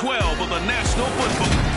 12 of the National Football.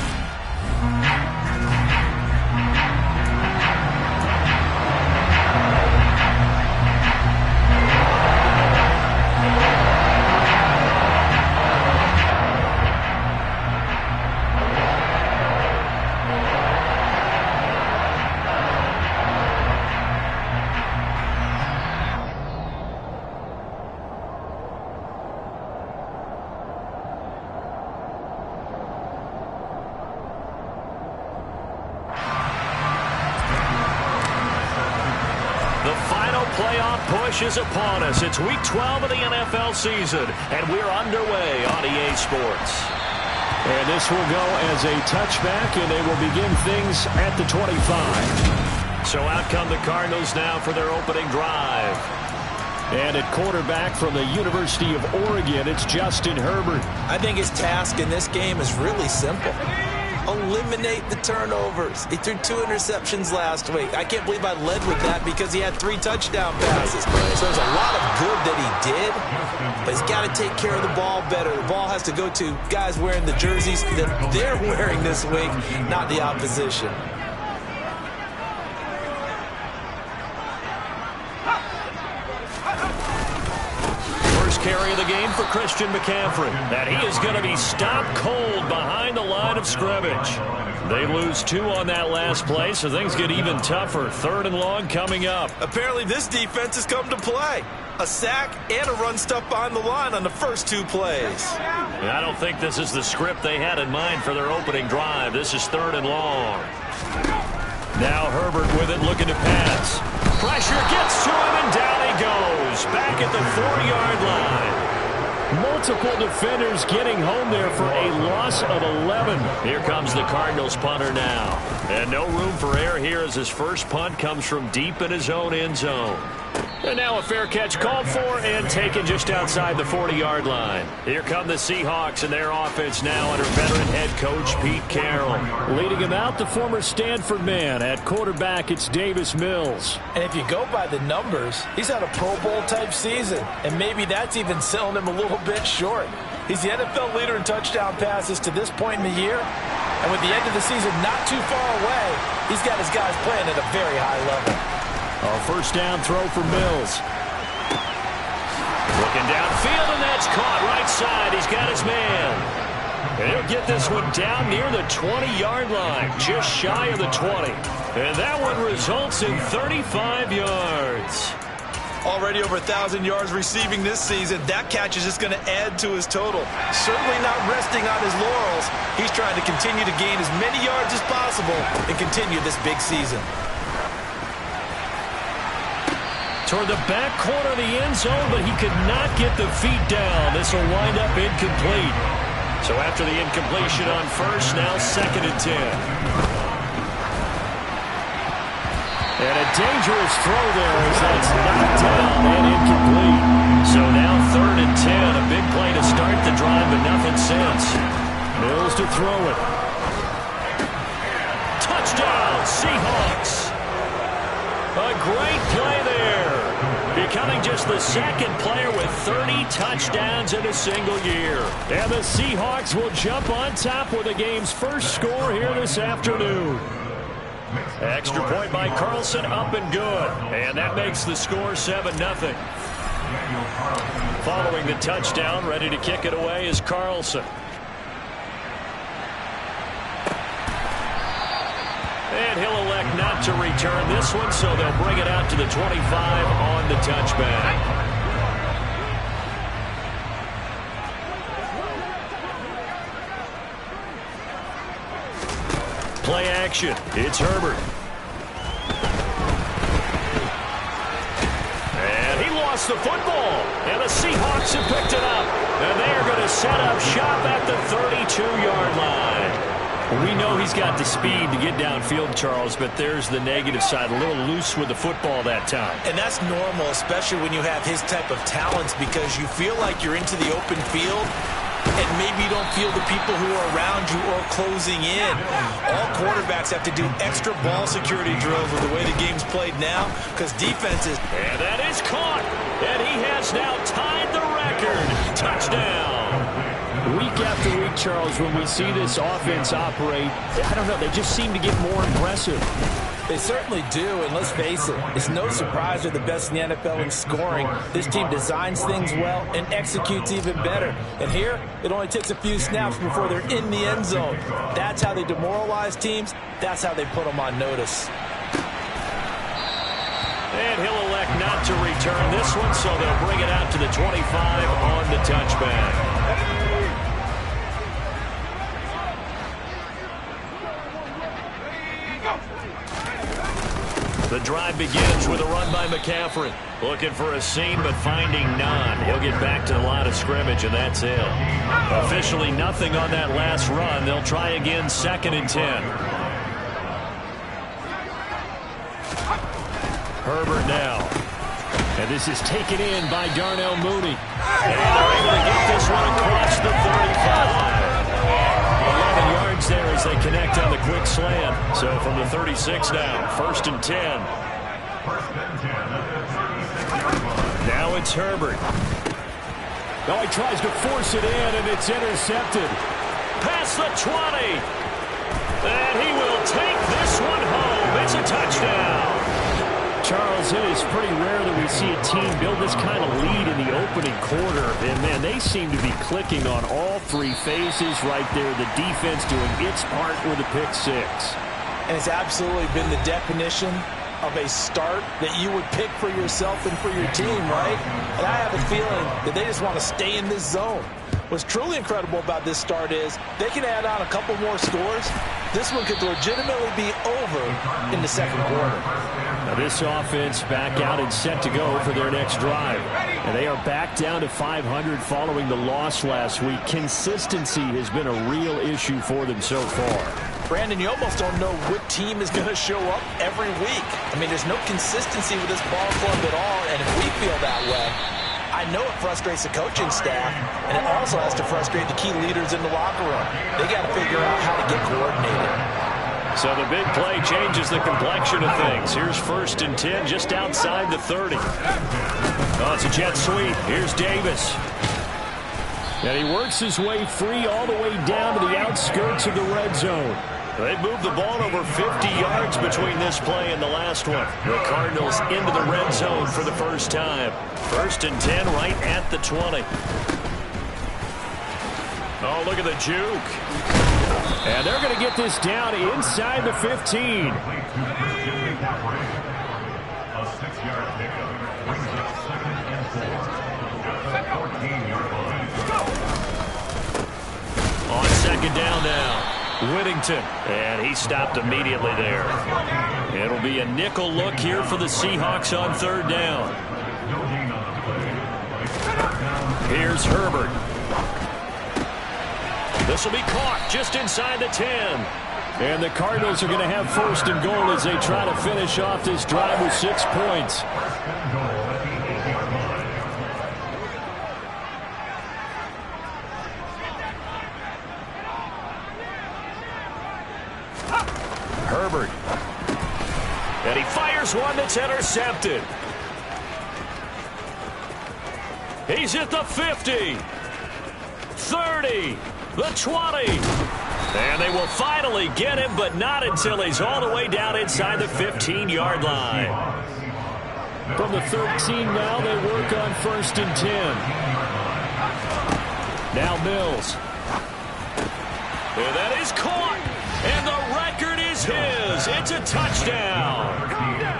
Is upon us. It's week 12 of the NFL season, and we're underway on EA Sports. And this will go as a touchback, and they will begin things at the 25. So out come the Cardinals now for their opening drive. And at quarterback from the University of Oregon, it's Justin Herbert. I think his task in this game is really simple. Eliminate the turnovers. He threw 2 interceptions last week. I can't believe I led with that because he had 3 touchdown passes. So there's a lot of good that he did, but he's got to take care of the ball better. The ball has to go to guys wearing the jerseys that they're wearing this week, not the opposition. Carry of the game for Christian McCaffrey. And he is going to be stopped cold behind the line of scrimmage. They lose 2 on that last play, so things get even tougher. 3rd and long coming up. Apparently this defense has come to play. A sack and a run stuff behind the line on the first 2 plays. I don't think this is the script they had in mind for their opening drive. This is 3rd and long. Now Herbert with it, looking to pass. Pressure gets to him, and down he goes. Back at the 4-yard line. Multiple defenders getting home there for a loss of 11. Here comes the Cardinals punter now. And no room for error here as his first punt comes from deep in his own end zone. And now a fair catch called for and taken just outside the 40-yard line. Here come the Seahawks and their offense now under veteran head coach Pete Carroll. Leading him out, the former Stanford man. At quarterback, it's Davis Mills. And if you go by the numbers, he's had a Pro Bowl-type season. And maybe that's even selling him a little bit short. He's the NFL leader in touchdown passes to this point in the year. And with the end of the season not too far away, he's got his guys playing at a very high level. A first down throw for Mills. Looking downfield, and that's caught right side. He's got his man. And he'll get this one down near the 20-yard line, just shy of the 20. And that one results in 35 yards. Already over 1,000 yards receiving this season. That catch is just going to add to his total. Certainly not resting on his laurels. He's trying to continue to gain as many yards as possible and continue this big season. Toward the back corner of the end zone, but he could not get the feet down. This will wind up incomplete. So after the incompletion on first, now 2nd and 10. And a dangerous throw there as that's knocked down and incomplete. So now 3rd and 10. A big play to start the drive, but nothing since. Mills to throw it. Touchdown, Seahawks. A great play there. Becoming just the 2nd player with 30 touchdowns in a single year. And the Seahawks will jump on top with the game's first score here this afternoon. Extra point by Carlson, up and good. And that makes the score 7-0. Following the touchdown, ready to kick it away is Carlson. And he'll elect not to return this one, so they'll bring it out to the 25 on the touchback. Play action. It's Herbert. And he lost the football. And the Seahawks have picked it up. And they are going to set up shop at the 32-yard line. We know he's got the speed to get downfield, Charles, but there's the negative side. A little loose with the football that time. And that's normal, especially when you have his type of talents, because you feel like you're into the open field, and maybe you don't feel the people who are around you or closing in. All quarterbacks have to do extra ball security drills with the way the game's played now, because defenses... And that is caught, and he has now tied the record. Touchdown. Week after week, Charles, when we see this offense operate, I don't know, they just seem to get more impressive. They certainly do, and let's face it, it's no surprise they're the best in the NFL in scoring. This team designs things well and executes even better. And here, it only takes a few snaps before they're in the end zone. That's how they demoralize teams. That's how they put them on notice. And he'll elect not to return this one, so they'll bring it out to the 25 on the touchback. The drive begins with a run by McCaffrey. Looking for a seam, but finding none. He'll get back to the line of scrimmage, and that's it. Officially nothing on that last run. They'll try again, 2nd and 10. Herbert now. And this is taken in by Darnell Mooney. And they're able to get this one across the 35. 11 yards there as they connect on the quick slant. So from the 36 now, 1st and 10. Now it's Herbert. Now he tries to force it in, and it's intercepted. Past the 20. And he will take this one home. It's a touchdown. Charles, it is pretty rare that we see a team build this kind of lead in the opening quarter. And, man, they seem to be clicking on all three phases right there. The defense doing its part with a pick six. And it's absolutely been the definition of a start that you would pick for yourself and for your team, right? And I have a feeling that they just want to stay in this zone. What's truly incredible about this start is they can add on a couple more scores. This one could legitimately be over in the second quarter. Now this offense back out and set to go for their next drive. And they are back down to 500 following the loss last week. Consistency has been a real issue for them so far. Brandon, you almost don't know what team is going to show up every week. I mean, there's no consistency with this ball club at all, and if we feel that way, I know it frustrates the coaching staff, and it also has to frustrate the key leaders in the locker room. They got to figure out how to get coordinated. So the big play changes the complexion of things. Here's 1st and 10 just outside the 30. Oh, it's a jet sweep. Here's Davis. And he works his way free all the way down to the outskirts of the red zone. They moved the ball over 50 yards between this play and the last one. The Cardinals into the red zone for the first time. 1st and 10 right at the 20. Oh, look at the juke. And they're going to get this down inside the 15. A 6-yard pickup. On 2nd down now. Whittington, and he stopped immediately there. It'll be a nickel look here for the Seahawks on 3rd down. Here's Herbert. This will be caught just inside the 10. And the Cardinals are going to have 1st and goal as they try to finish off this drive with 6 points. Herbert. And he fires one that's intercepted. He's at the 50. 30. The 20. And they will finally get him, but not until he's all the way down inside the 15-yard line. From the 13 now, they work on 1st and 10. Now Mills. And that is caught. And the record is his. It's a touchdown.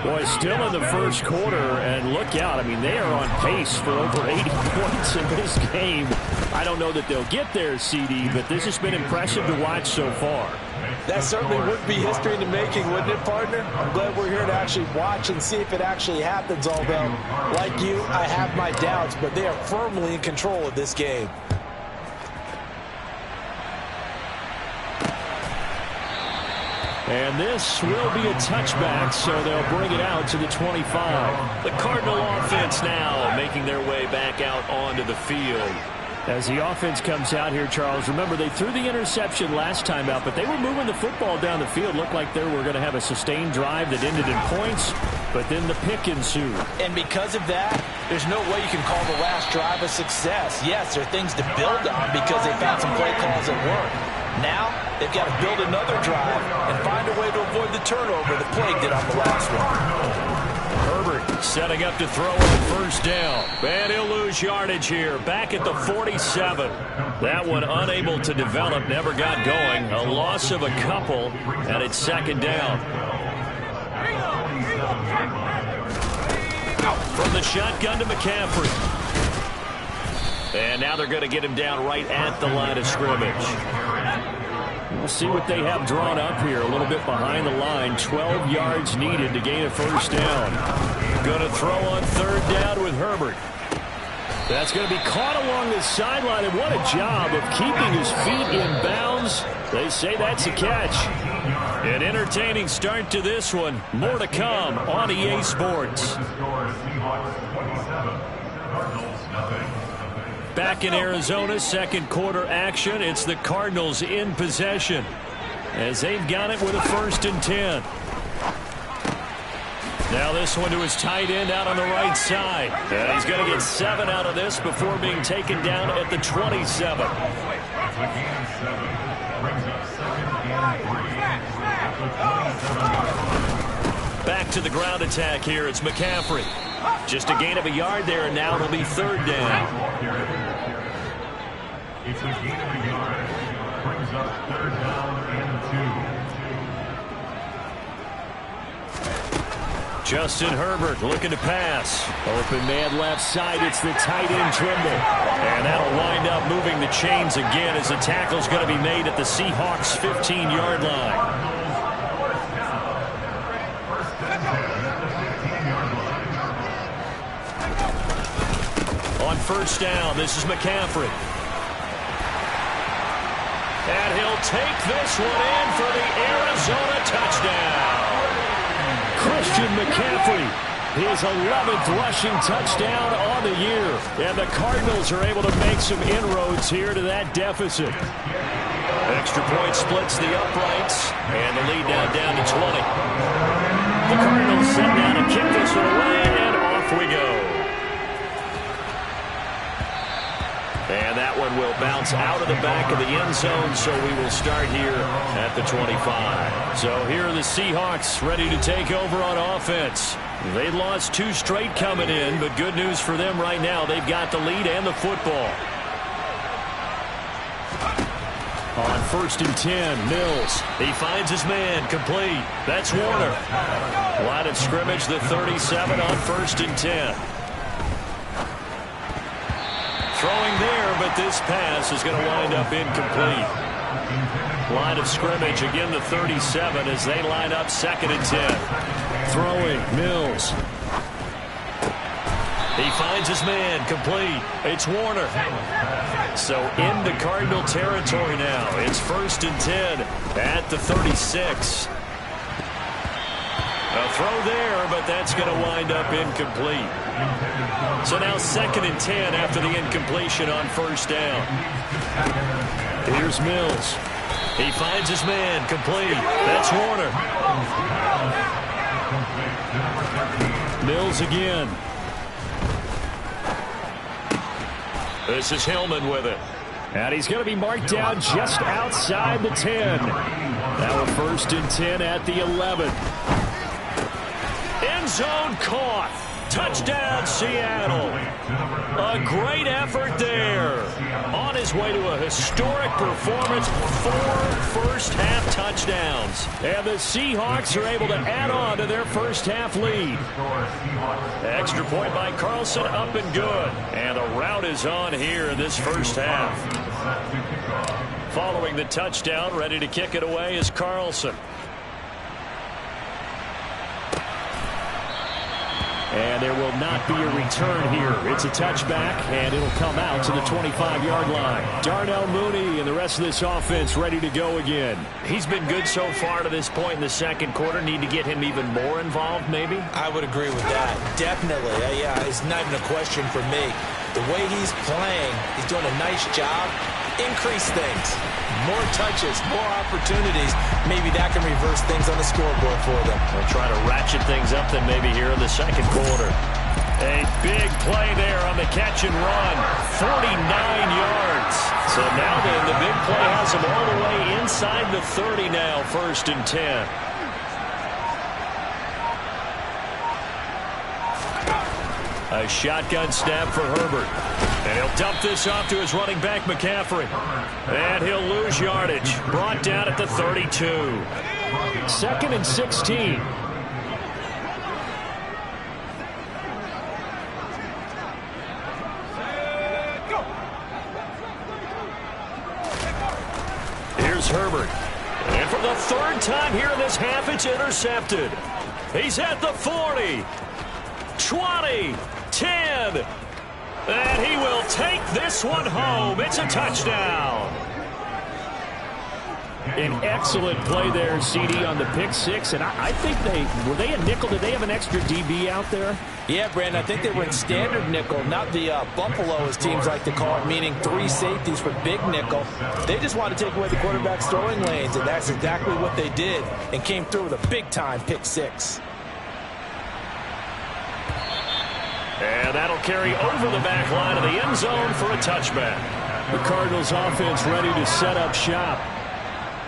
Boy, still in the first quarter, and look out. I mean, they are on pace for over 80 points in this game. I don't know that they'll get there, CD, but this has been impressive to watch so far. That certainly would be history in the making, wouldn't it, partner? I'm glad we're here to actually watch and see if it actually happens, although, like you, I have my doubts, but they are firmly in control of this game. And this will be a touchback, so they'll bring it out to the 25. The Cardinal offense now making their way back out onto the field. As the offense comes out here, Charles, remember they threw the interception last time out, but they were moving the football down the field. Looked like they were going to have a sustained drive that ended in points, but then the pick ensued. And because of that, there's no way you can call the last drive a success. Yes, there are things to build on because they found some play calls that work. Now, they've got to build another drive and find a way to avoid the turnover that plagued it on the last one. Herbert setting up to throw on first down. And he'll lose yardage here. Back at the 47. That one unable to develop, never got going. A loss of a couple, and it's second down. From the shotgun to McCaffrey. And now they're going to get him down right at the line of scrimmage. We'll see what they have drawn up here. A little bit behind the line. 12 yards needed to gain a first down. Going to throw on third down with Herbert. That's going to be caught along the sideline. And what a job of keeping his feet in bounds. They say that's a catch. An entertaining start to this one. More to come on EA Sports. Back in Arizona, second quarter action. It's the Cardinals in possession as they've got it with a 1st and 10. Now this one to his tight end out on the right side. And he's going to get 7 out of this before being taken down at the 27. Back to the ground attack here. It's McCaffrey. Just a gain of a yard there, and now it'll be third down. It's a gain of a yard. Brings up third down and 2. Justin Herbert looking to pass. Open man left side. It's the tight end Trimble. And that'll wind up moving the chains again as the tackle's going to be made at the Seahawks' 15-yard line. On first down, this is McCaffrey. And he'll take this one in for the Arizona touchdown. Christian McCaffrey, his 11th rushing touchdown on the year. And the Cardinals are able to make some inroads here to that deficit. Extra point splits the uprights, and the lead now down to 20. The Cardinals set down to kick this one away, and off we go. And that one will bounce out of the back of the end zone, so we will start here at the 25. So here are the Seahawks ready to take over on offense. They lost 2 straight coming in, but good news for them right now. They've got the lead and the football. On 1st and 10, Mills. He finds his man, complete. That's Warner. Line of scrimmage, the 37 on 1st and 10. Throwing there, but this pass is going to wind up incomplete. Line of scrimmage, again the 37 as they line up 2nd and 10. Throwing, Mills. He finds his man, complete. It's Warner. So into Cardinal territory now. It's 1st and 10 at the 36. A throw there, but that's going to wind up incomplete. So now 2nd and 10 after the incompletion on 1st down. Here's Mills. He finds his man, complete. That's Warner. Mills again. This is Hillman with it. And he's going to be marked down just outside the 10. Now a 1st and 10 at the 11. End zone caught. Touchdown, Seattle. A great effort there. On his way to a historic performance, 4 first-half touchdowns. And the Seahawks are able to add on to their first-half lead. Extra point by Carlson, up and good. And the route is on here in this first half. Following the touchdown, ready to kick it away is Carlson. And there will not be a return here. It's a touchback, and it'll come out to the 25-yard line. Darnell Mooney and the rest of this offense ready to go again. He's been good so far to this point in the second quarter. Need to get him even more involved, maybe? I would agree with that. Definitely. Yeah, it's not even a question for me. The way he's playing, he's doing a nice job. Increase things. More touches, more opportunities. Maybe that can reverse things on the scoreboard for them. They'll try to ratchet things up then maybe here in the second quarter. A big play there on the catch and run. 49 yards. So now then the big play has him all the way inside the 30 now, 1st and 10. A shotgun snap for Herbert. And he'll dump this off to his running back, McCaffrey. And he'll lose yardage. Brought down at the 32. 2nd and 16. Here's Herbert. And for the 3rd time here in this half, it's intercepted. He's at the 40. 20. 10. And he will take this one home. It's a touchdown. An excellent play there, CD, on the pick six. And I think were they a nickel? Did they have an extra DB out there? Yeah, Brandon, I think they were in standard nickel, not the Buffalo, as teams like to call it, meaning 3 safeties for big nickel. They just wanted to take away the quarterback's throwing lanes, and that's exactly what they did, and came through with a big-time pick six. And that'll carry over the back line of the end zone for a touchback. The Cardinals offense ready to set up shop.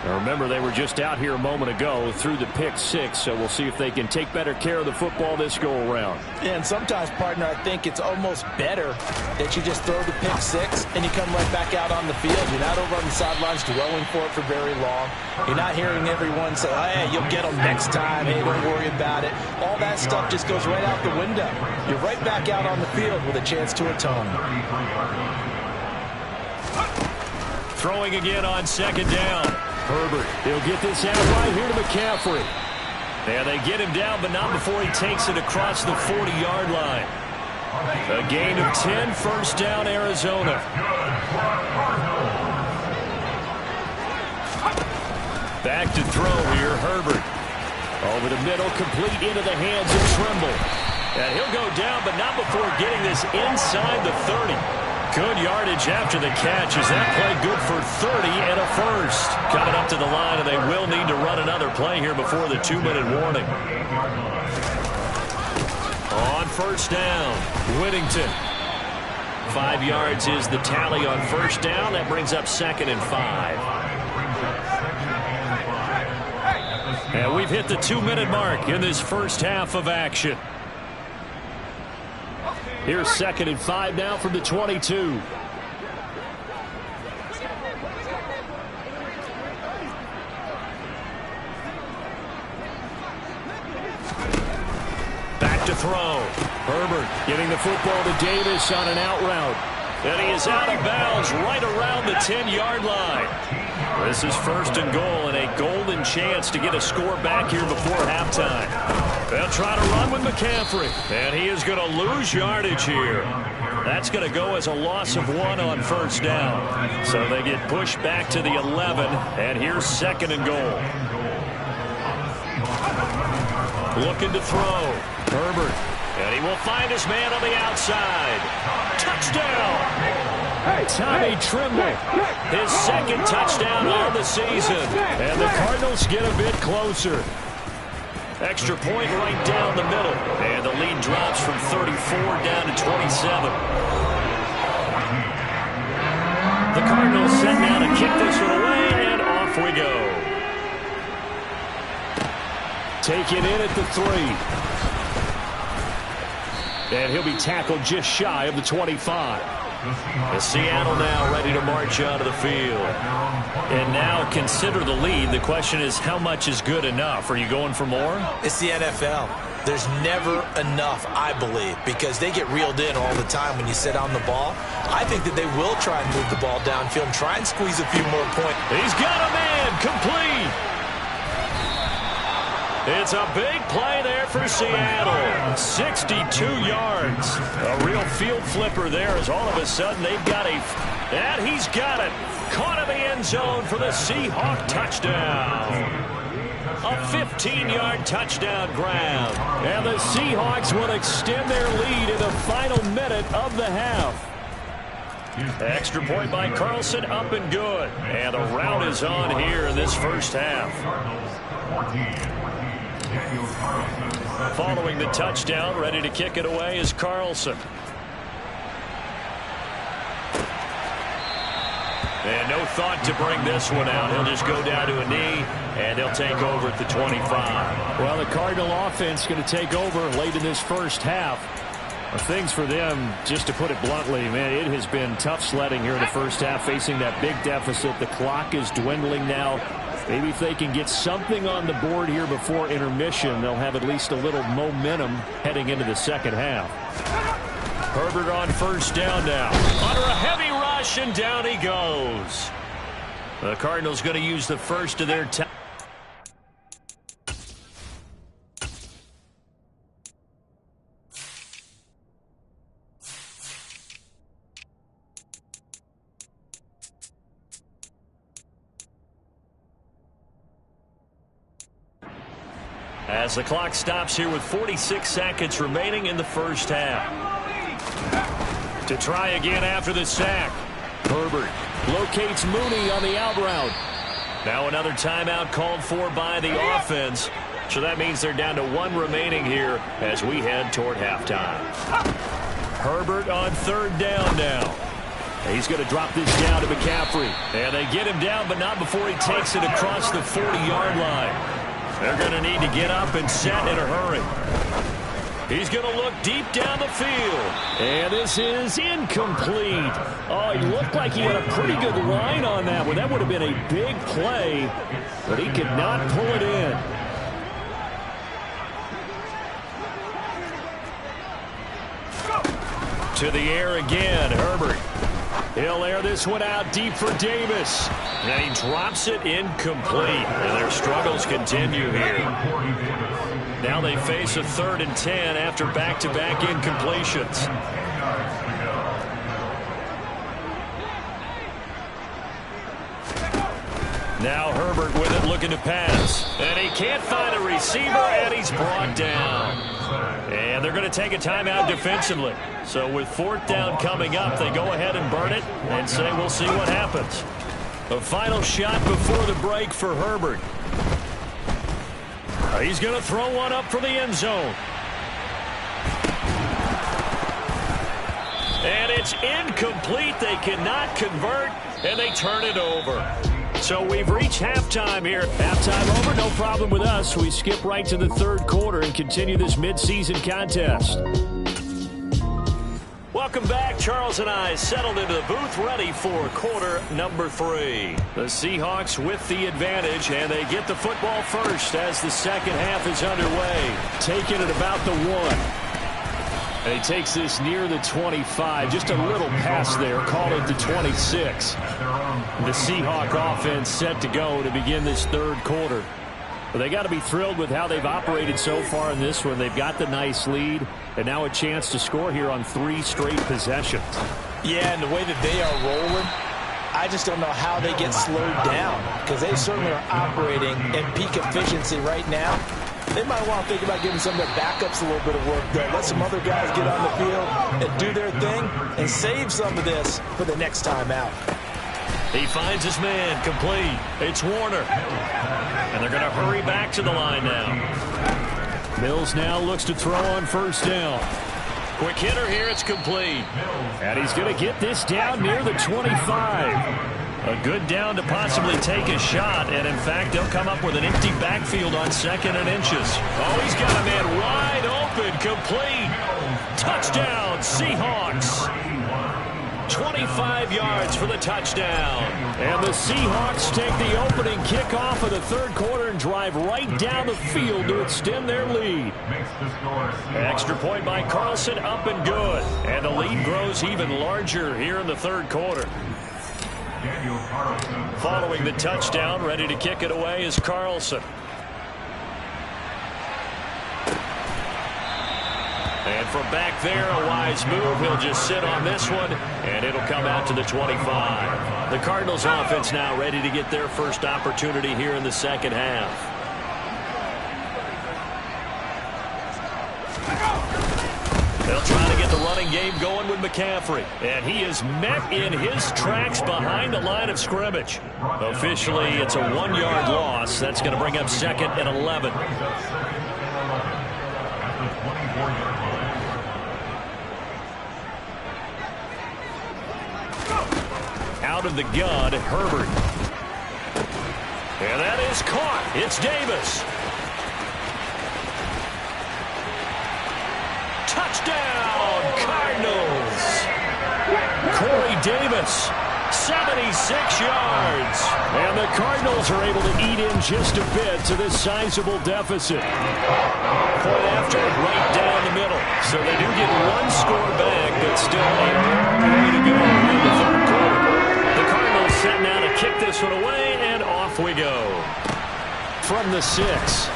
Now remember, they were just out here a moment ago through the pick six, so we'll see if they can take better care of the football this go-around. And sometimes, partner, I think it's almost better that you just throw the pick six and you come right back out on the field. You're not over on the sidelines dwelling for it for very long. You're not hearing everyone say, oh, hey, you'll get them next time. Hey, don't worry about it. All that stuff just goes right out the window. You're right back out on the field with a chance to atone. Throwing again on 2nd down. Herbert, he'll get this out right here to McCaffrey. And they get him down, but not before he takes it across the 40-yard line. A gain of 10, 1st down, Arizona. Back to throw here, Herbert. Over the middle, complete into the hands of Trimble. And he'll go down, but not before getting this inside the 30. Good yardage after the catch. Is that play good for 30 and a 1st? Coming up to the line, and they will need to run another play here before the 2-minute warning. On 1st down, Whittington. 5 yards is the tally on 1st down. That brings up 2nd and 5. And we've hit the 2-minute mark in this first half of action. Here's 2nd and 5 now from the 22. Back to throw. Herbert getting the football to Davis on an out route. And he is out of bounds right around the 10-yard line. This is 1st and goal and a golden chance to get a score back here before halftime. They'll try to run with McCaffrey. And he is going to lose yardage here. That's going to go as a loss of 1 on 1st down. So they get pushed back to the 11. And here's 2nd and goal. Looking to throw. Herbert. And he will find his man on the outside. Touchdown! Tommy Trimble. His 2nd touchdown on the season. And the Cardinals get a bit closer. Extra point right down the middle. And the lead drops from 34 down to 27. The Cardinals set now to kick this one away, and off we go. Taken in at the 3. And he'll be tackled just shy of the 25. The Seattle now ready to march onto the field. And now consider the lead. The question is, how much is good enough? Are you going for more? It's the NFL. There's never enough, I believe, because they get reeled in all the time when you sit on the ball. I think that they will try and move the ball downfield and try and squeeze a few more points. He's got a man complete. It's a big play there for Seattle. 62 yards. A real field flipper there as all of a sudden they've got and he's got it. Caught in the end zone for the Seahawk touchdown. A 15-yard touchdown grab. And the Seahawks will extend their lead in the final minute of the half. Extra point by Carlson, up and good. And the rout is on here in this first half. Following the touchdown, ready to kick it away is Carlson. And no thought to bring this one out. He'll just go down to a knee, and they'll take over at the 25. Well, the Cardinal offense going to take over late in this first half. Things for them, just to put it bluntly, man, it has been tough sledding here in the first half, facing that big deficit. The clock is dwindling now. Maybe if they can get something on the board here before intermission, they'll have at least a little momentum heading into the second half. Herbert on first down now. Under a heavy rush, and down he goes. The Cardinals going to use the first of their time. As the clock stops here with 46 seconds remaining in the first half. To try again after the sack. Herbert locates Mooney on the out route. Now another timeout called for by the offense. So that means they're down to one remaining here as we head toward halftime. Herbert on third down now. He's going to drop this down to McCaffrey. And they get him down, but not before he takes it across the 40-yard line. They're going to need to get up and set in a hurry. He's going to look deep down the field. And this is incomplete. Oh, he looked like he had a pretty good line on that one. That would have been a big play, but he could not pull it in. To the air again, Herbert. He'll air this one out deep for Davis. And he drops it incomplete. And their struggles continue here. Now they face a 3rd and 10 after back-to-back incompletions. Now Herbert with it, looking to pass. And he can't find a receiver, and he's brought down. And they're going to take a timeout defensively. So with 4th down coming up, they go ahead and burn it and say we'll see what happens. A final shot before the break for Herbert. He's going to throw one up for the end zone. And it's incomplete. They cannot convert, and they turn it over. So we've reached halftime here. Halftime over, no problem with us. We skip right to the 3rd quarter and continue this midseason contest. Welcome back. Charles and I settled into the booth ready for quarter number 3. The Seahawks with the advantage, and they get the football first as the second half is underway. Taking it about the 1. And he takes this near the 25. Just a little pass there. Call it the 26. The Seahawk offense set to go to begin this 3rd quarter. But they got to be thrilled with how they've operated so far in this one. They've got the nice lead, and now a chance to score here on 3 straight possessions. Yeah, and the way that they are rolling, I just don't know how they get slowed down, because they certainly are operating at peak efficiency right now. They might want to think about giving some of their backups a little bit of work there. Let some other guys get on the field and do their thing and save some of this for the next time out. He finds his man, complete. It's Warner. And they're going to hurry back to the line now. Mills now looks to throw on 1st down. Quick hitter here, it's complete. And he's going to get this down near the 25. A good down to possibly take a shot, and in fact, they'll come up with an empty backfield on 2nd and inches. Oh, he's got a man wide open, complete. Touchdown, Seahawks. 25 yards for the touchdown. And the Seahawks take the opening kickoff of the 3rd quarter and drive right down the field to extend their lead. Extra point by Carlson, up and good. And the lead grows even larger here in the 3rd quarter. Following the touchdown, ready to kick it away is Carlson. And from back there, a wise move. He'll just sit on this one, and it'll come out to the 25. The Cardinals offense now ready to get their first opportunity here in the second half. They'll try to get the running game going with McCaffrey. And he is met in his tracks behind the line of scrimmage. Officially, it's a 1-yard loss. That's going to bring up 2nd and 11. Out of the gun, Herbert. And that is caught. It's Davis. Touchdown, Cardinals. Corey Davis, 76 yards. And the Cardinals are able to eat in just a bit to this sizable deficit. Point after, right down the middle. So they do get one score back, but still a long way to go in the third quarter. The Cardinals set now to kick this one away, and off we go. From the 6.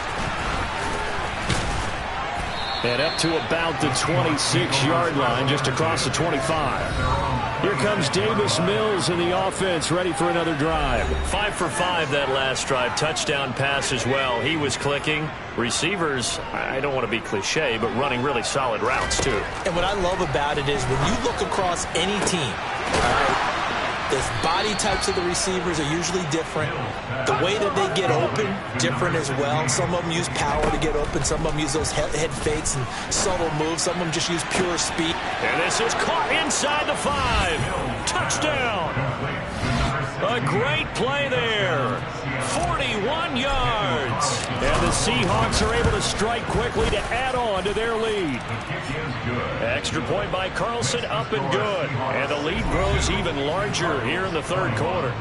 And up to about the 26-yard line, just across the 25. Here comes Davis Mills in the offense, ready for another drive. 5 for 5 that last drive. Touchdown pass as well. He was clicking. Receivers, I don't want to be cliche, but running really solid routes, too. And what I love about it is when you look across any team, all right, the body types of the receivers are usually different. The way that they get open, different as well. Some of them use power to get open. Some of them use those head fakes and subtle moves. Some of them just use pure speed. And this is caught inside the 5. Touchdown. A great play there. 41 yards. And the Seahawks are able to strike quickly to add on to their lead. Extra point by Carlson, up and good. And the lead grows even larger here in the third quarter.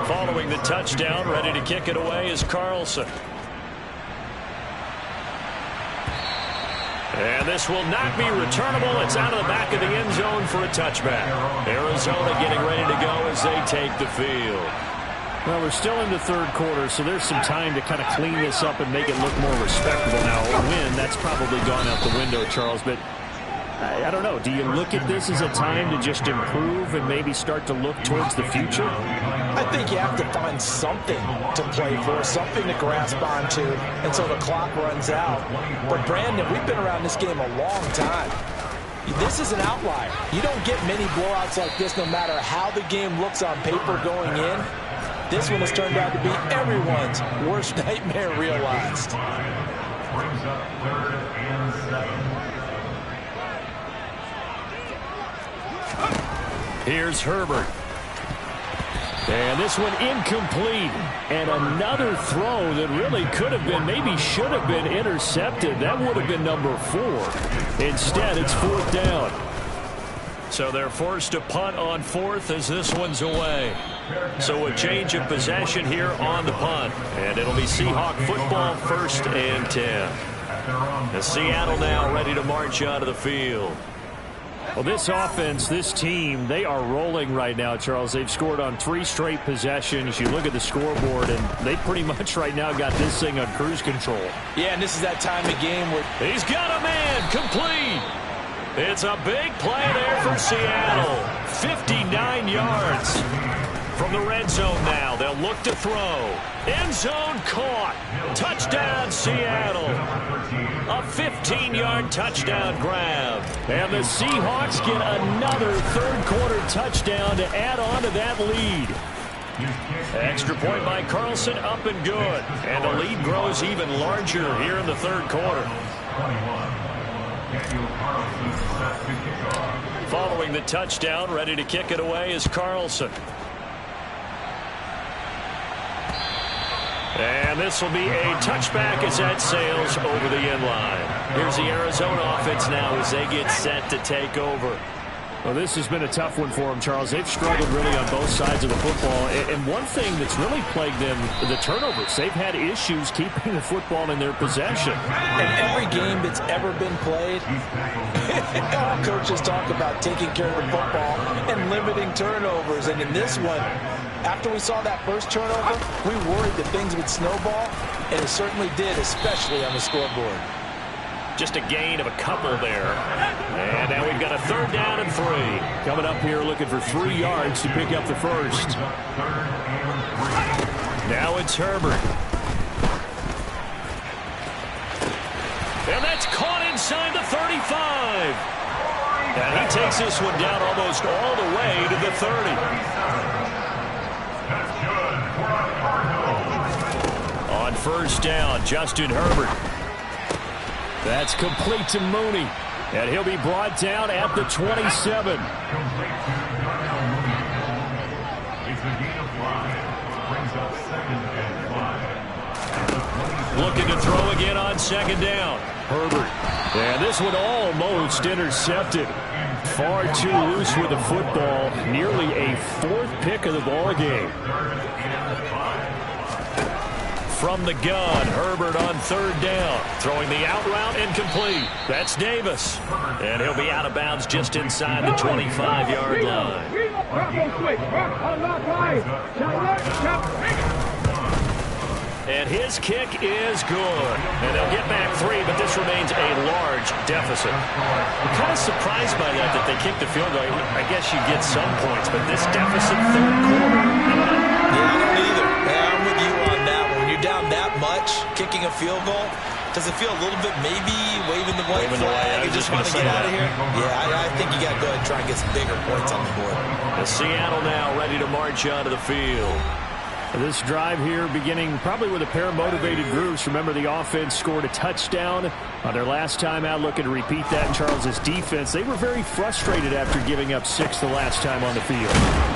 Following the touchdown, ready to kick it away is Carlson. And this will not be returnable. It's out of the back of the end zone for a touchback. Arizona getting ready to go as they take the field. Well, we're still in the third quarter, so there's some time to kind of clean this up and make it look more respectable. Now, a win, that's probably gone out the window, Charles, but I don't know. Do you look at this as a time to just improve and maybe start to look towards the future? I think you have to find something to play for, something to grasp onto until the clock runs out. But, Brandon, we've been around this game a long time. This is an outlier. You don't get many blowouts like this no matter how the game looks on paper going in. This one has turned out to be everyone's worst nightmare realized. Brings up 3rd and 7. Here's Herbert. And this one incomplete. And another throw that really could have been, maybe should have been intercepted. That would have been number 4. Instead, it's 4th down. So they're forced to punt on 4th as this one's away. So a change of possession here on the punt. And it'll be Seahawk football, 1st and 10. And Seattle now ready to march out of the field. Well, this offense, this team, they are rolling right now, Charles. They've scored on 3 straight possessions. You look at the scoreboard, and they pretty much right now got this thing on cruise control. Yeah, and this is that time of game where he's got a man complete. It's a big play there for Seattle. 59 yards. From the red zone now, they'll look to throw. End zone caught. Touchdown, Seattle. A 15-yard touchdown grab. And the Seahawks get another third-quarter touchdown to add on to that lead. Extra point by Carlson, up and good. And the lead grows even larger here in the third quarter. Following the touchdown, ready to kick it away is Carlson. And this will be a touchback as that sails over the end line. Here's the Arizona offense now as they get set to take over. Well, this has been a tough one for them, Charles. They've struggled really on both sides of the football. And one thing that's really plagued them, the turnovers. They've had issues keeping the football in their possession. in every game that's ever been played, all coaches talk about taking care of the football and limiting turnovers. And in this one, after we saw that first turnover, we worried that things would snowball, and it certainly did, especially on the scoreboard. Just a gain of a couple there. And now we've got a 3rd down and 3. Coming up here looking for 3 yards to pick up the first. Now it's Herbert. And that's caught inside the 35. And he takes this one down almost all the way to the 30. On 1st down, Justin Herbert. That's complete to Mooney. And he'll be brought down at the 27. Looking to throw again on 2nd down. Herbert. And this one almost intercepted. Far too loose with the football. Nearly a 4th pick of the ball game. From the gun, Herbert on 3rd down. Throwing the out route incomplete. That's Davis. And he'll be out of bounds just inside the 25-yard line. And his kick is good. And they'll get back 3, but this remains a large deficit. I'm kind of surprised by that they kicked the field goal. I guess you get some points, but this deficit 3rd quarter. Yeah, I don't either. Yeah, I'm with you on that. When you're down that much, kicking a field goal, does it feel a little bit maybe waving the white flag and just want to get out of here? Yeah, I think you got to go ahead and try and get some bigger points on the board. Seattle now ready to march onto the field. This drive here beginning probably with a pair of motivated groups. Remember, the offense scored a touchdown on their last time out, looking to repeat that in Charles's defense. They were very frustrated after giving up 6 the last time on the field.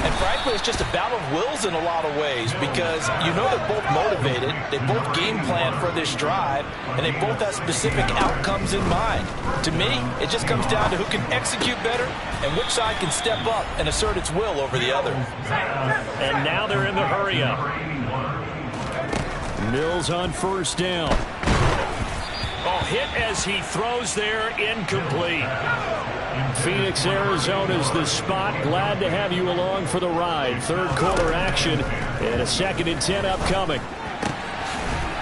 And frankly, it's just a battle of wills in a lot of ways because you know they're both motivated. They both game plan for this drive, and they both have specific outcomes in mind. To me, it just comes down to who can execute better and which side can step up and assert its will over the other. And now they're in the hurry-up. Mills on 1st down. Oh, hit as he throws there, incomplete. Phoenix, Arizona's the spot. Glad to have you along for the ride. 3rd quarter action and a 2nd and 10 upcoming.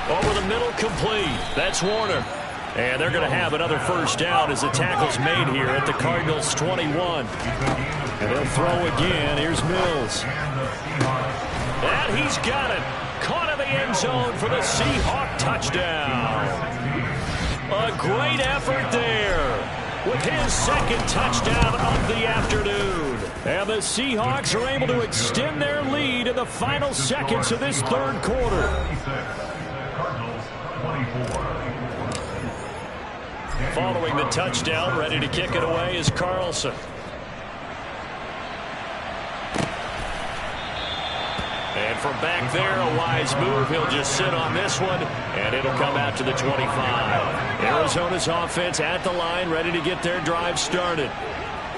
Over the middle, complete. That's Warner. And they're going to have another 1st down as the tackle's made here at the Cardinals' 21. And they'll throw again. Here's Mills. And he's got it. Caught in the end zone for the Seahawk touchdown. A great effort there with his 2nd touchdown of the afternoon. And the Seahawks are able to extend their lead in the final seconds of this 3rd quarter. Following the touchdown, ready to kick it away is Carlson. And from back there, a wise move. He'll just sit on this one, and it'll come out to the 25. Arizona's offense at the line, ready to get their drive started.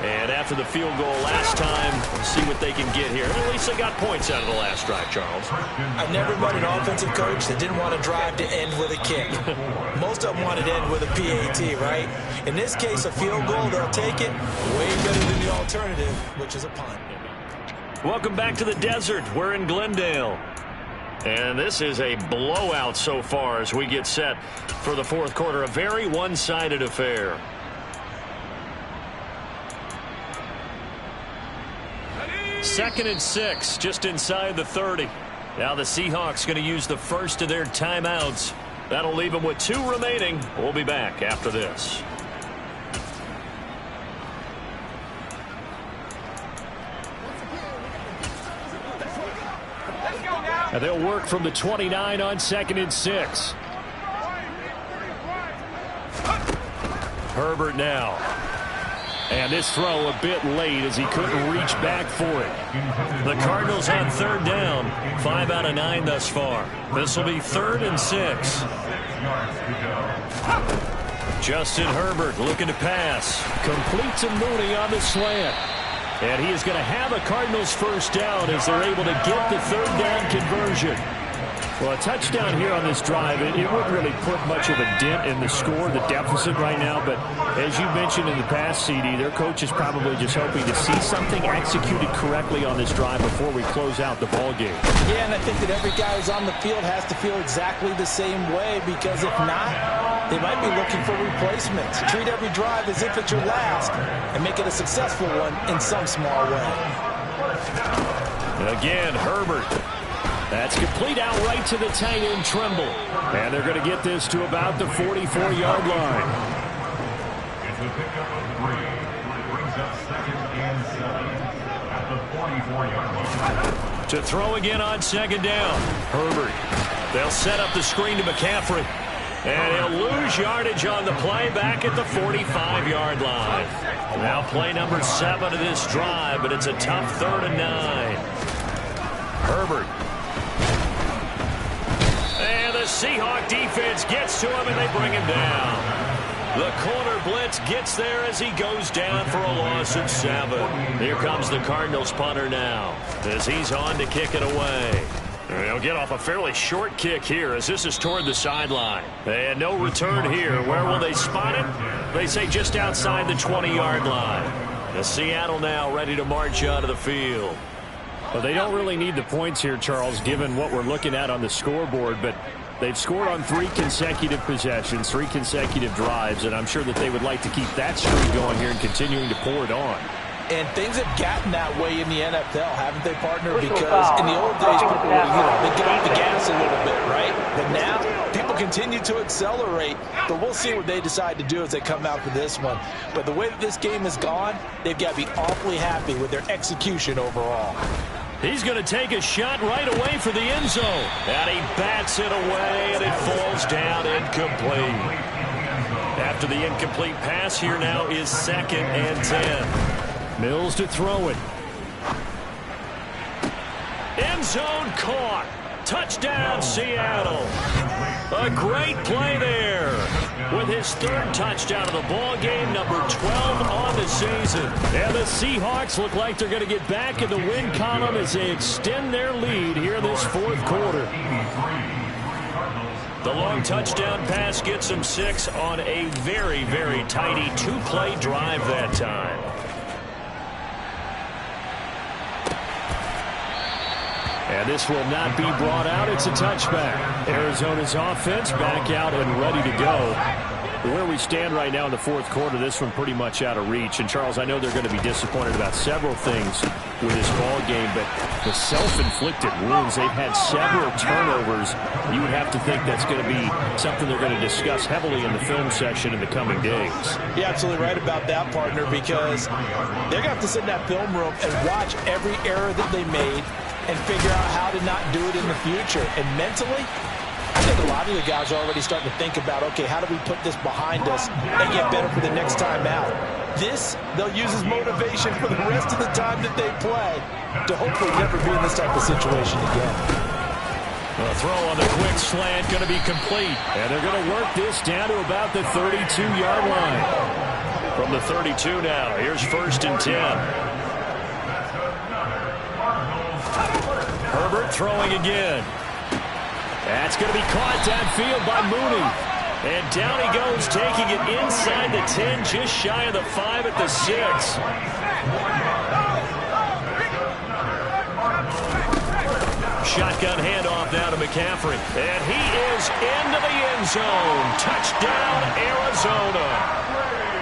And after the field goal last time, we'll see what they can get here. At least they got points out of the last drive, Charles. I've never met an offensive coach that didn't want to drive to end with a kick. Most of them wanted to end with a PAT, right? In this case, a field goal, they'll take it. Way better than the alternative, which is a punt. Welcome back to the desert. We're in Glendale. And this is a blowout so far as we get set for the 4th quarter. A very one-sided affair. Second and 6, just inside the 30. Now the Seahawks going to use the first of their timeouts. That'll leave them with 2 remaining. We'll be back after this. And they'll work from the 29 on 2nd and 6. Herbert now. And this throw a bit late as he couldn't reach back for it. The Cardinals on 3rd down. 5 out of 9 thus far. This will be 3rd and 6. Justin Herbert looking to pass. Complete to Mooney on the slant. And he is going to have a Cardinals 1st down as they're able to get the 3rd down conversion. Well, a touchdown here on this drive, it wouldn't really put much of a dent in the score, the deficit right now. But as you mentioned in the past, CD, their coach is probably just hoping to see something executed correctly on this drive before we close out the ball game. Yeah, and I think that every guy who's on the field has to feel exactly the same way, because if not, They might be looking for replacements. Treat every drive as if it's your last and make it a successful one in some small way. Again, Herbert. That's complete out right to the tight end, Tremble. And they're going to get this to about the 44-yard line. It's a pickup of 3. Brings up 2nd and 7 at the 44-yard line. To throw again on 2nd down. Herbert. They'll set up the screen to McCaffrey. And he'll lose yardage on the play back at the 45-yard line. Now play number 7 of this drive, but it's a tough 3rd and 9. Herbert. And the Seahawk defense gets to him, and they bring him down. The corner blitz gets there as he goes down for a loss of 7. Here comes the Cardinals punter now as he's on to kick it away. They'll get off a fairly short kick here as this is toward the sideline. And no return here. Where will they spot it? They say just outside the 20-yard line. The Seattle now ready to march out of the field. Well, they don't really need the points here, Charles, given what we're looking at on the scoreboard, but they've scored on 3 consecutive possessions, 3 consecutive drives, and I'm sure that they would like to keep that streak going here and continuing to pour it on. And things have gotten that way in the NFL, haven't they, partner? Because in the old days, people would, they get off the gas a little bit, right? But now, people continue to accelerate. But we'll see what they decide to do as they come out for this one. But the way that this game has gone, they've got to be awfully happy with their execution overall. He's going to take a shot right away for the end zone. And he bats it away, and it falls down incomplete. After the incomplete pass, here now is 2nd and 10. Mills to throw it. End zone caught. Touchdown, Seattle. A great play there. With his 3rd touchdown of the ball game, number 12 on the season. And the Seahawks look like they're going to get back in the win column as they extend their lead here in this 4th quarter. The long touchdown pass gets them 6 on a very, very tidy 2-play drive that time. And this will not be brought out. It's a touchback. Arizona's offense back out and ready to go. Where we stand right now in the 4th quarter, this one pretty much out of reach. And, Charles, I know they're going to be disappointed about several things with this ball game, but the self-inflicted wounds, they've had several turnovers. You would have to think that's going to be something they're going to discuss heavily in the film session in the coming days. You're absolutely right about that, partner, because they're going to have to sit in that film room and watch every error that they made and figure out how to not do it in the future. And mentally, I think a lot of the guys are already starting to think about, okay, how do we put this behind us and get better for the next time out? This, they'll use as motivation for the rest of the time that they play to hopefully never be in this type of situation again. A throw on the quick slant going to be complete. And they're going to work this down to about the 32-yard line. From the 32 now, here's 1st and 10. Herbert throwing again. That's going to be caught downfield by Mooney. And down he goes, taking it inside the 10, just shy of the 5 at the 6. Shotgun handoff now to McCaffrey. And he is into the end zone. Touchdown, Arizona.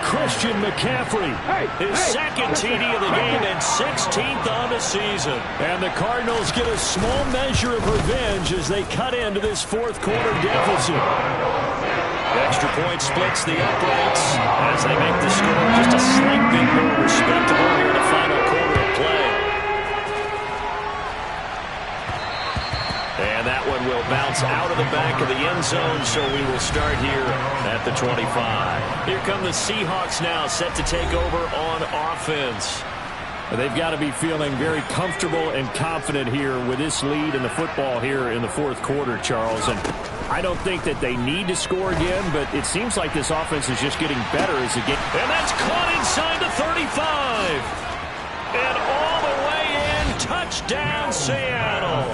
Christian McCaffrey. His 2nd TD of the game and 16th on the season. And the Cardinals get a small measure of revenge as they cut into this 4th quarter deficit. Extra point splits the uprights as they make the score just a slight bit more respectable here in the final quarter of play. And that one will bounce out of the back of the end zone, so we will start here at the 25. Here come the Seahawks now, set to take over on offense. They've got to be feeling very comfortable and confident here with this lead in the football here in the 4th quarter, Charles. And I don't think that they need to score again, but it seems like this offense is just getting better as the game. And that's caught inside the 35. And all the way in, touchdown Seattle.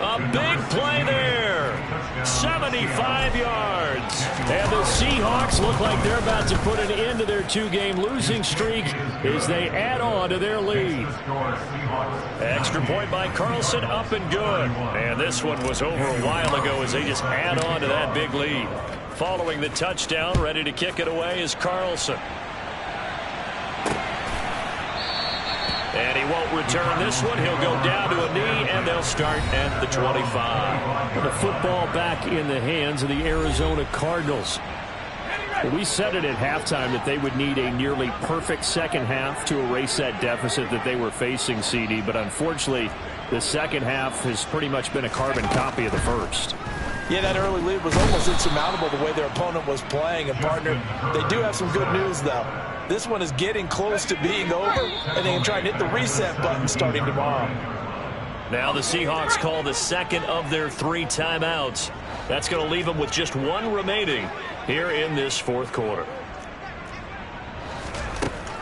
A big play there. 75 yards. And the Seahawks look like they're about to put an end to their 2-game losing streak as they add on to their lead. Extra point by Carlson, up and good. And this one was over a while ago as they just add on to that big lead. Following the touchdown, ready to kick it away is Carlson. And he won't return this one. He'll go down to a knee, and they'll start at the 25. The football back in the hands of the Arizona Cardinals. Well, we said it at halftime that they would need a nearly perfect second half to erase that deficit that they were facing, CD. But unfortunately, the second half has pretty much been a carbon copy of the first. Yeah, that early lead was almost insurmountable the way their opponent was playing. And, partner, they do have some good news, though. This one is getting close to being over, and they can try and hit the reset button starting tomorrow. Now the Seahawks call the second of their 3 timeouts. That's going to leave them with just 1 remaining here in this fourth quarter.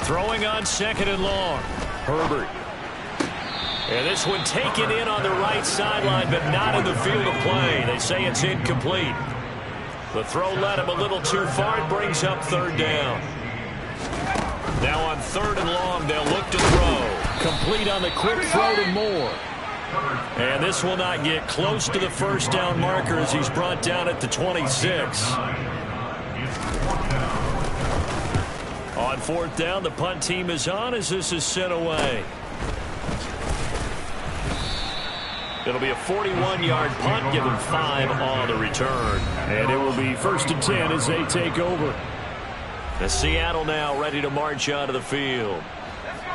Throwing on second and long. Herbert. And this one taken in on the right sideline, but not in the field of play. They say it's incomplete. The throw led him a little too far. It brings up third down. Now on third and long, they'll look to throw. Complete on the quick throw to Moore. And this will not get close to the first down marker as he's brought down at the 26. On fourth down, the punt team is on as this is sent away. It'll be a 41-yard punt, given 5 on the return. And it will be 1st and 10 as they take over. The Seattle now ready to march onto the field.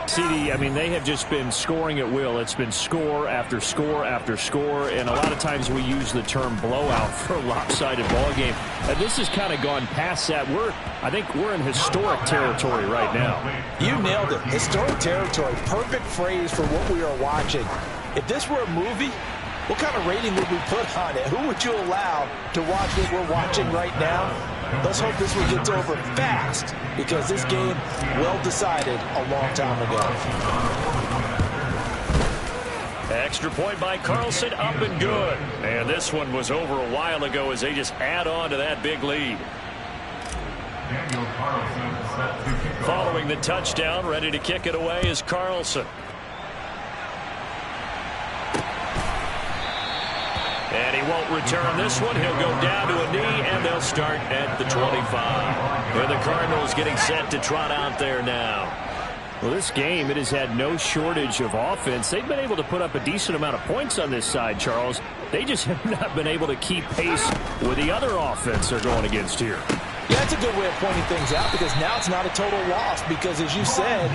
CD, I mean, they have just been scoring at will. It's been score after score after score, and a lot of times we use the term blowout for a lopsided ball game. And this has kind of gone past that. I think we're in historic territory right now. You nailed it. Historic territory. Perfect phrase for what we are watching. If this were a movie, what kind of rating would we put on it? Who would you allow to watch what we're watching right now? Let's hope this one gets over fast, because this game well decided a long time ago. Extra point by Carlson, up and good. And this one was over a while ago as they just add on to that big lead. Following the touchdown, ready to kick it away is Carlson. And he won't return this one. He'll go down to a knee, and they'll start at the 25. And the Cardinals getting set to trot out there now. Well, this game, it has had no shortage of offense. They've been able to put up a decent amount of points on this side, Charles. They just have not been able to keep pace with the other offense they're going against here. Yeah, that's a good way of pointing things out, because now it's not a total loss, because as you said,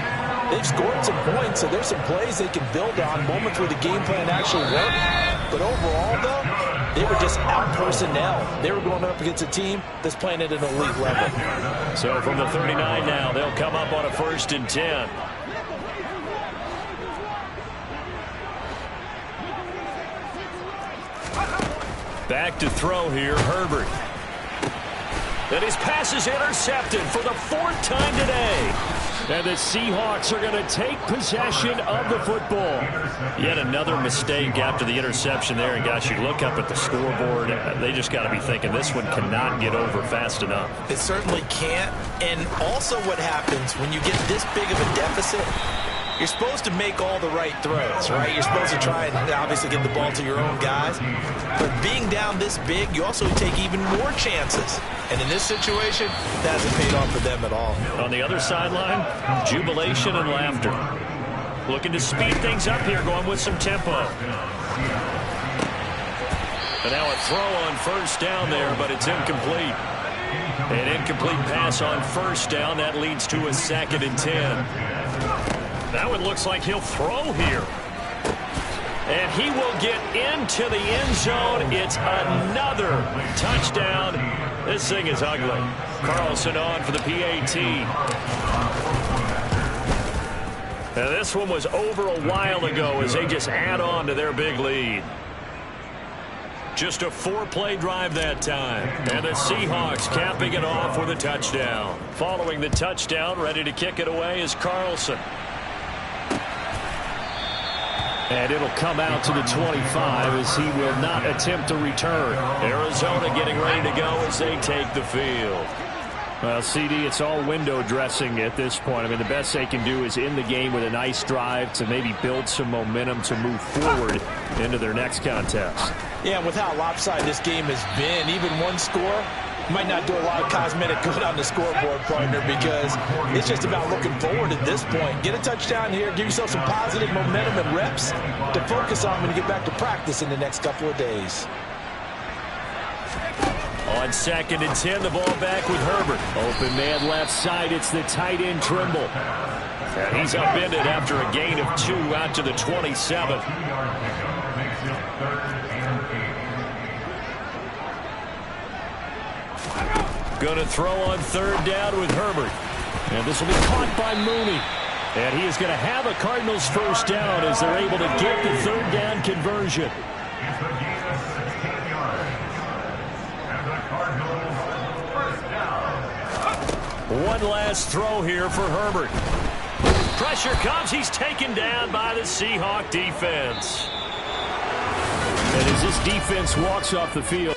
they've scored some points, so there's some plays they can build on, moments where the game plan actually worked. But overall, though, they were just out personnel. They were going up against a team that's playing at an elite level. So from the 39 now, they'll come up on a 1st and 10. Back to throw here, Herbert. And his pass is intercepted for the 4th time today. And the Seahawks are going to take possession of the football. Yet another mistake after the interception there. And, gosh, you look up at the scoreboard, they just got to be thinking this one cannot get over fast enough. It certainly can't. And also what happens when you get this big of a deficit, you're supposed to make all the right throws, right? You're supposed to try and obviously get the ball to your own guys. But being down this big, you also take even more chances. And in this situation, that hasn't paid off for them at all. On the other sideline, jubilation and laughter. Looking to speed things up here, going with some tempo. And now a throw on 1st down there, but it's incomplete. An incomplete pass on 1st down. That leads to a 2nd and 10. That one looks like he'll throw here. And he will get into the end zone. It's another touchdown. This thing is ugly. Carlson on for the PAT. Now this one was over a while ago as they just add on to their big lead. Just a 4-play drive that time. And the Seahawks capping it off with a touchdown. Following the touchdown, ready to kick it away is Carlson. And it'll come out to the 25 as he will not attempt to return. Arizona getting ready to go as they take the field. Well, CD, it's all window dressing at this point. I mean, the best they can do is end the game with a nice drive to maybe build some momentum to move forward into their next contest. Yeah, with how lopsided this game has been, even one score, Might not do a lot of cosmetic good on the scoreboard, partner, because it's just about looking forward at this point. Get a touchdown here, give yourself some positive momentum and reps to focus on when you get back to practice in the next couple of days. On 2nd and 10, the ball back with Herbert. Open man left side, it's the tight end Trimble. And he's upended after a gain of 2 out to the 27. Going to throw on 3rd down with Herbert. And this will be caught by Mooney. And he is going to have a Cardinals first down as they're able to get the 3rd down conversion. One last throw here for Herbert. Pressure comes. He's taken down by the Seahawk defense. And as this defense walks off the field,